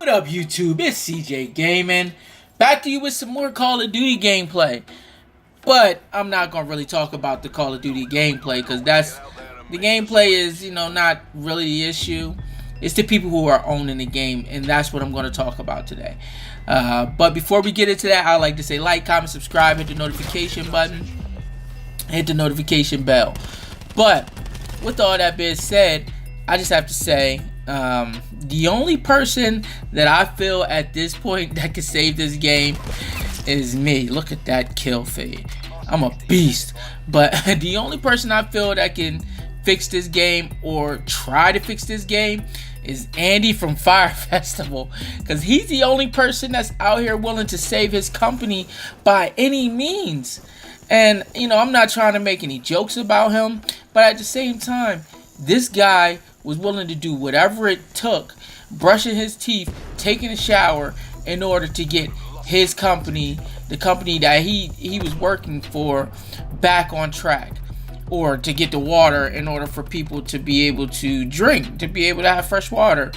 What up, YouTube? It's CJ Gaming. Back to you with some more Call of Duty gameplay. But I'm not gonna really talk about the Call of Duty gameplay because the gameplay is, not really the issue. It's the people who are owning the game, and that's what I'm going to talk about today. But before we get into that, I'd like to say like, comment, subscribe, hit the notification button, hit the notification bell. But with all that being said, I just have to say, the only person that I feel at this point that can save this game is me. Look at that kill feed. I'm a beast. But the only person I feel that can fix this game or try to fix this game is Andy from Fire Festival, because he's the only person that's out here willing to save his company by any means. And I'm not trying to make any jokes about him, but at the same time, this guy was willing to do whatever it took, brushing his teeth, taking a shower, in order to get his company, the company that he was working for, back on track, or to get the water in order for people to be able to drink, to be able to have fresh water.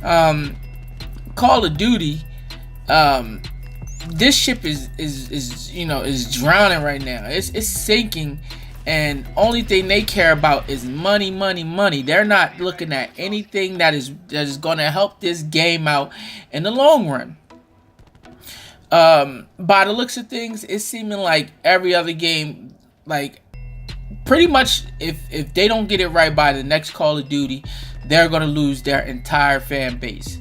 Call of Duty, this ship is drowning right now. It's sinking, and only thing they care about is money, money, money. They're not looking at anything that is going to help this game out in the long run. By the looks of things, it's seeming like every other game, like pretty much if they don't get it right by the next Call of Duty, they're going to lose their entire fan base.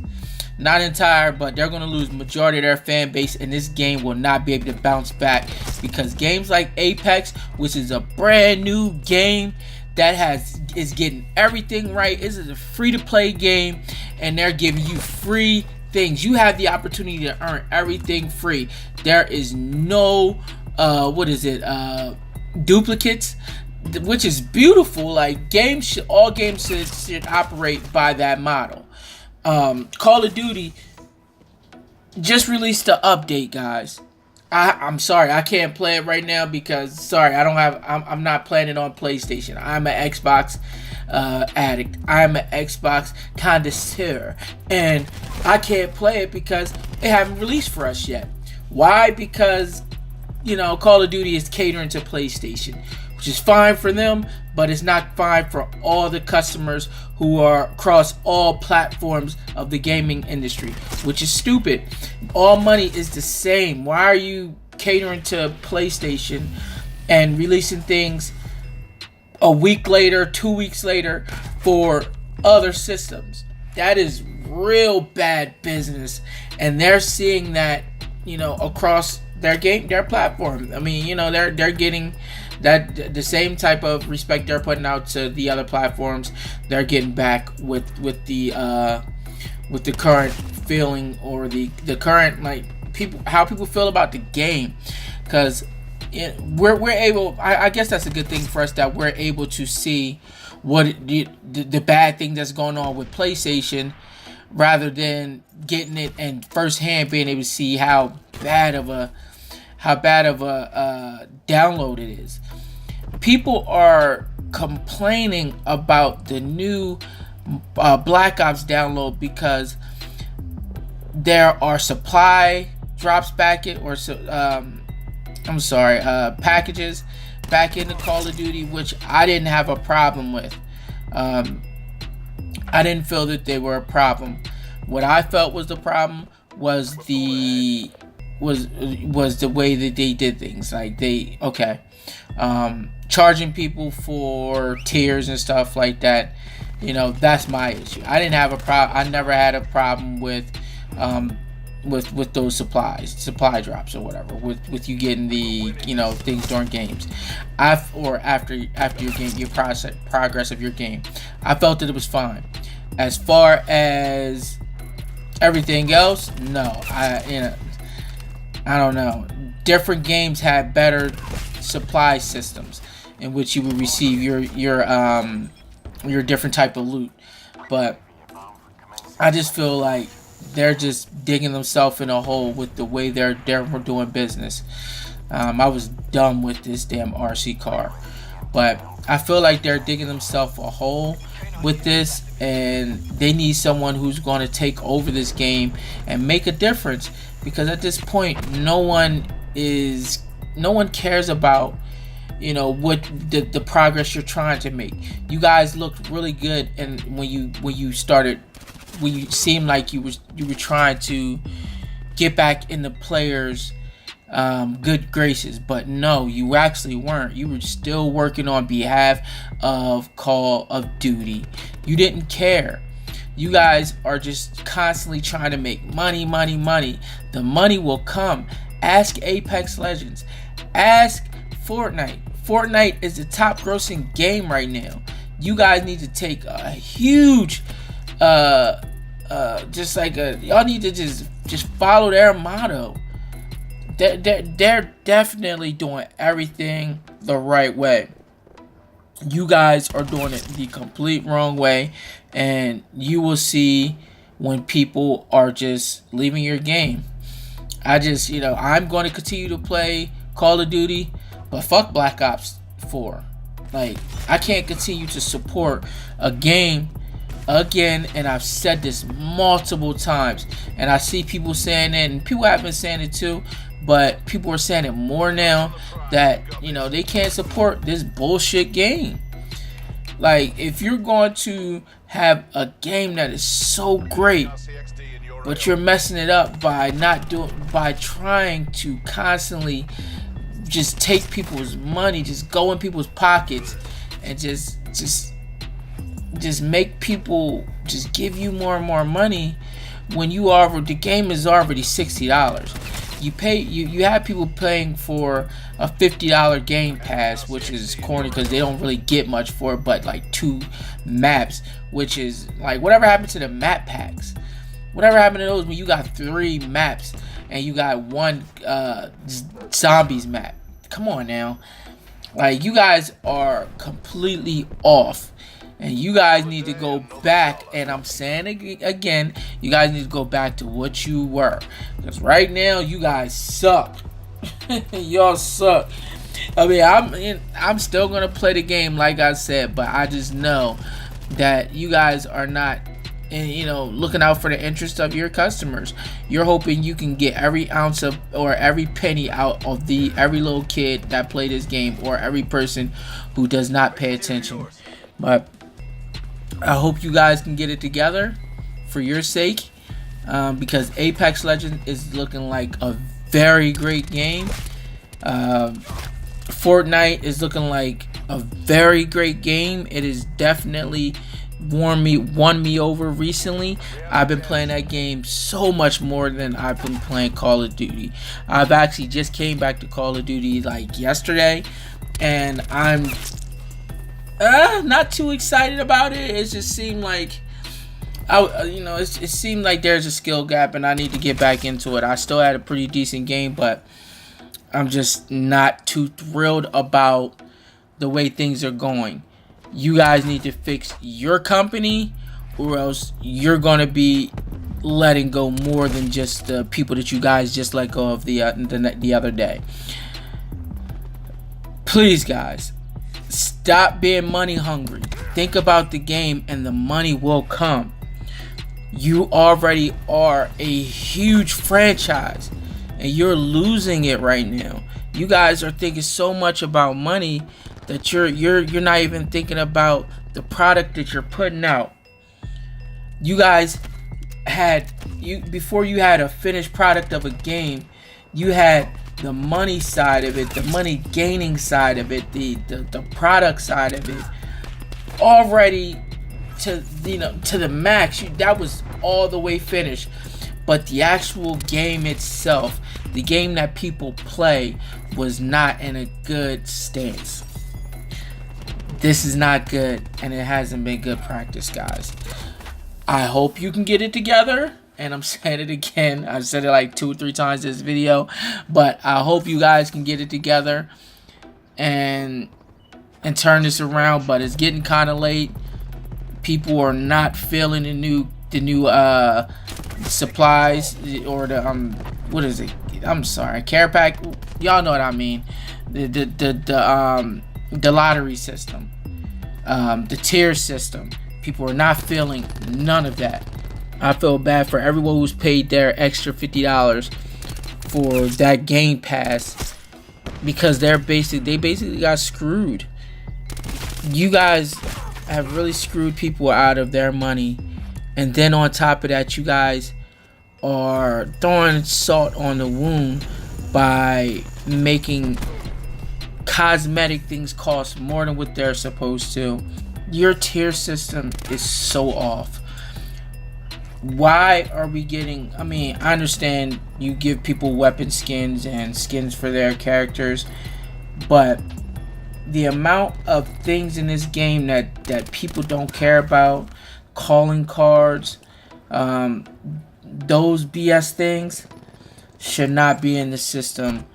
Not entire, but they're going to lose majority of their fan base, and this game will not be able to bounce back, because games like Apex, which is a brand new game that is getting everything right. This is a free-to-play game, and they're giving you free things. You have the opportunity to earn everything free. There is no duplicates, which is beautiful. Like all games should operate by that model. Call of Duty just released the update, guys. I'm sorry, I can't play it right now because I'm not playing it on PlayStation. I'm an Xbox addict. I'm an Xbox connoisseur, and I can't play it because it haven't released for us yet. Why? Because Call of Duty is catering to PlayStation, which is fine for them, but it's not fine for all the customers who are across all platforms of the gaming industry, which is stupid. All money is the same. Why are you catering to PlayStation and releasing things a week later, 2 weeks later for other systems? That is real bad business, and they're seeing that across their platform. I mean, they're getting that the same type of respect they're putting out to the other platforms. They're getting back with the current feeling, or the current, like, how people feel about the game, because we're able. I guess that's a good thing for us, that we're able to see what the bad thing that's going on with PlayStation, rather than getting it and firsthand being able to see how bad of a download it is. People are complaining about the new Black Ops download because there are supply drops packages back into Call of Duty, which I didn't have a problem with. I didn't feel that they were a problem. What I felt was the problem was the way that they did things. Like charging people for tiers and stuff like that. That's my issue. I didn't have a problem. I never had a problem with those supply drops or whatever, with you getting the things during games, or after your game, your progress of your game. I felt that it was fine. As far as everything else, no. I don't know. Different games have better supply systems in which you would receive your different type of loot, but I just feel like they're just digging themselves in a hole with the way they're doing business. I was done with this damn RC car, but I feel like they're digging themselves a hole with this, and they need someone who's going to take over this game and make a difference, because at this point no one cares about what the progress you're trying to make. You guys looked really good, and when you seemed like you were trying to get back in the players' good graces, but no, you actually weren't. You were still working on behalf of Call of Duty. You didn't care. You guys are just constantly trying to make money. The money will come. Ask Apex Legends. Ask Fortnite. Fortnite is the top grossing game right now. You guys need to take a huge y'all need to just follow their motto. They're definitely doing everything the right way. You guys are doing it the complete wrong way, and you will see when people are just leaving your game. I'm going to continue to play Call of Duty, but fuck Black Ops 4. Like, I can't continue to support a game again, and I've said this multiple times, and I see people saying it, and people have been saying it too, but people are saying it more now, that they can't support this bullshit game. Like, if you're going to have a game that is so great, but you're messing it up by trying to constantly just take people's money, just go in people's pockets, and just make people just give you more and more money, when the game is already $60. You have people paying for a $50 game pass, which is corny because they don't really get much for it, but like 2 maps, which is like, whatever happened to the map packs? Whatever happened to those when you got 3 maps and you got 1 zombies map? Come on now. Like, you guys are completely off. And you guys need to go back, and I'm saying it again, you guys need to go back to what you were. Because right now, you guys suck. Y'all suck. I mean, I'm still going to play the game, like I said, but I just know that you guys are not, looking out for the interest of your customers. You're hoping you can get every ounce of, or every penny out of every little kid that played this game, or every person who does not pay attention. But I hope you guys can get it together for your sake, because Apex Legends is looking like a very great game. Fortnite is looking like a very great game. It is definitely won me over recently. I've been playing that game so much more than I've been playing Call of Duty. I've actually just came back to Call of Duty like yesterday, and I'm not too excited about it. It just seemed like it seemed like there's a skill gap, and I need to get back into it. I still had a pretty decent game, but I'm just not too thrilled about the way things are going. You guys need to fix your company, or else you're gonna be letting go more than just the people that you guys just let go of the other day. Please, guys, stop being money hungry. Think about the game, and the money will come. You already are a huge franchise, and you're losing it right now. You guys are thinking so much about money that you're not even thinking about the product that you're putting out. You guys before you had a finished product of a game, you had the money side of it, the money gaining side of it, the product side of it already to the max. That was all the way finished. But the actual game itself, the game that people play, was not in a good stance. This is not good, and it hasn't been good practice, guys. I hope you can get it together, and I'm saying it again. I've said it like 2 or 3 times this video, but I hope you guys can get it together and turn this around. But it's getting kind of late. People are not feeling the new supplies, or the what is it? I'm sorry, care pack. Y'all know what I mean. The lottery system, the tier system. People are not feeling none of that. I feel bad for everyone who's paid their extra $50 for that Game Pass, because they basically got screwed. You guys have really screwed people out of their money, and then on top of that, you guys are throwing salt on the wound by making cosmetic things cost more than what they're supposed to. Your tier system is so off. Why are we getting... I mean, I understand you give people weapon skins and skins for their characters, but the amount of things in this game that people don't care about, calling cards, those BS things should not be in the system.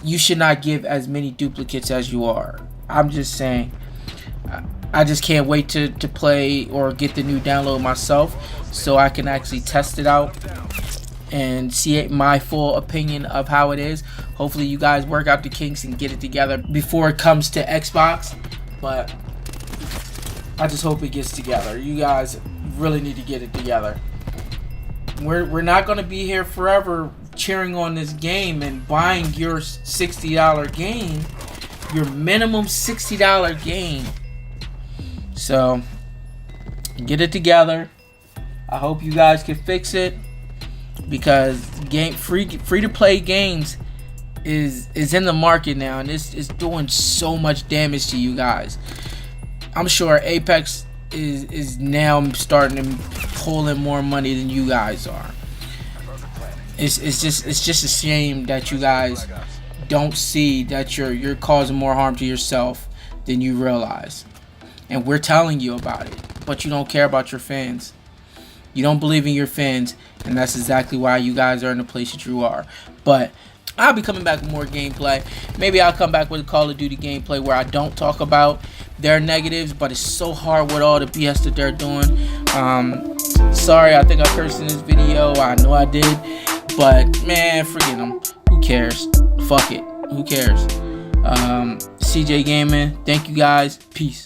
You should not give as many duplicates as you are. I'm just saying. I just can't wait to play or get the new download myself, so I can actually test it out and see my full opinion of how it is. Hopefully you guys work out the kinks and get it together before it comes to Xbox, but I just hope it gets together. You guys really need to get it together. We're not going to be here forever cheering on this game and buying your $60 game, your minimum $60 game. So get it together. I hope you guys can fix it, because free to play games is in the market now, and it's doing so much damage to you guys. I'm sure Apex is now starting to pull in more money than you guys are. It's just a shame that you guys don't see that you're causing more harm to yourself than you realize. And we're telling you about it, but you don't care about your fans. You don't believe in your fans, and that's exactly why you guys are in the place that you are. But I'll be coming back with more gameplay. Maybe I'll come back with a Call of Duty gameplay where I don't talk about their negatives, but it's so hard with all the BS that they're doing. Sorry, I think I cursed in this video. I know I did, but man, forget them. Who cares? Fuck it. Who cares? CJ Gaming. Thank you guys. Peace.